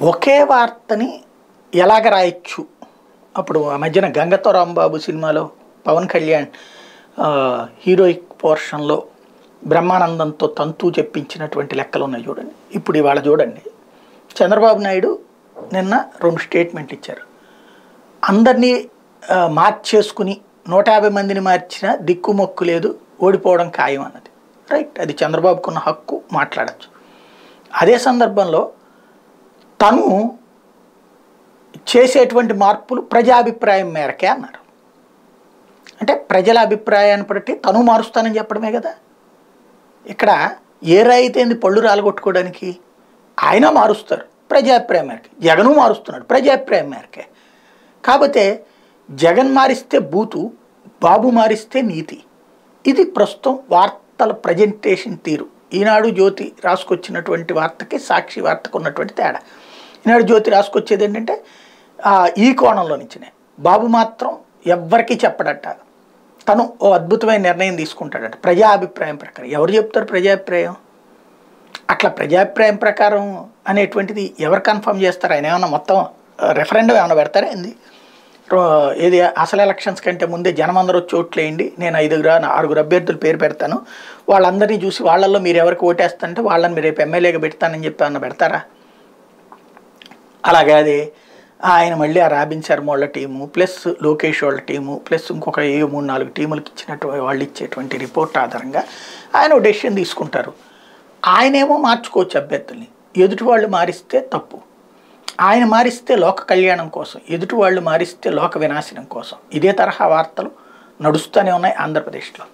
ఒకే వార్తని ఎలాగ రాయొచ్చు. అప్పుడు ఆ మధ్యన గంగతో రాంబాబు సినిమాలో పవన్ కళ్యాణ్ హీరోయిక్ పోర్షన్లో బ్రహ్మానందంతో తంతు చెప్పించినటువంటి లెక్కలు ఉన్నాయి చూడండి. ఇప్పుడు ఇవాళ చూడండి, చంద్రబాబు నాయుడు నిన్న 2 స్టేట్మెంట్లు ఇచ్చారు. అందరినీ మార్చేసుకుని 150 మందిని మార్చినా దిక్కుమొక్కు లేదు, ఓడిపోవడం ఖాయం అన్నది. రైట్, అది చంద్రబాబుకున్న హక్కు, మాట్లాడచ్చు. అదే సందర్భంలో తను చేసేటువంటి మార్పులు ప్రజాభిప్రాయం మేరకే అన్నారు. అంటే ప్రజల అభిప్రాయాన్ని బట్టి తను మారుస్తానని చెప్పడమే కదా. ఇక్కడ ఏ రైతేంది పళ్ళు రాలగొట్టుకోవడానికి, ఆయన మారుస్తారు ప్రజాభిప్రాయం మేరకే, జగను మారుస్తున్నాడు ప్రజాభిప్రాయం మేరకే. కాకపోతే జగన్ మారిస్తే బూతు, బాబు మారిస్తే నీతి. ఇది ప్రస్తుతం వార్తల ప్రజెంటేషన్ తీరు. ఈనాడు జ్యోతి రాసుకొచ్చినటువంటి వార్తకి సాక్షి వార్తకు ఉన్నటువంటి తేడా. ఈనాడు జ్యోతి రాసుకొచ్చేది ఏంటంటే ఈ కోణంలో నుంచినే, బాబు మాత్రం ఎవ్వరికీ చెప్పడట, తను ఓ అద్భుతమైన నిర్ణయం తీసుకుంటాడట ప్రజాభిప్రాయం ప్రకారం. ఎవరు చెప్తారు ప్రజాభిప్రాయం? అట్లా ప్రజాభిప్రాయం ప్రకారం అనేటువంటిది ఎవరు కన్ఫర్మ్ చేస్తారు? ఆయన ఏమన్నా మొత్తం రెఫరెండం ఏమైనా పెడతారా ఏంది? ఏది అసలు ఎలక్షన్స్ కంటే ముందే జనం అందరూ చోట్లేయండి, నేను 5-6 అభ్యర్థుల పేరు పెడతాను, వాళ్ళందరినీ చూసి వాళ్ళల్లో మీరు ఎవరికి ఓటేస్తారంటే వాళ్ళని మీరు రేపు ఎమ్మెల్యేగా పెడతానని చెప్పి అన్న పెడతారా? అలాగే అది ఆయన మళ్ళీ ఆ రాబిన్ శర్మ వాళ్ళ టీము ప్లస్ లోకేష్ వాళ్ళ టీము ప్లస్ ఇంకొక 3-4 టీములకు ఇచ్చినట్టు వాళ్ళు ఇచ్చేటువంటి రిపోర్ట్ ఆధారంగా ఆయన ఒక డెసిషన్ తీసుకుంటారు. ఆయనేమో మార్చుకోవచ్చు అభ్యర్థుల్ని, ఎదుటి వాళ్ళు మారిస్తే తప్పు. ఆయన మారిస్తే లోక కళ్యాణం కోసం, ఎదుటి వాళ్ళు మారిస్తే లోక వినాశనం కోసం. ఇదే తరహా వార్తలు నడుస్తూనే ఉన్నాయి ఆంధ్రప్రదేశ్లో.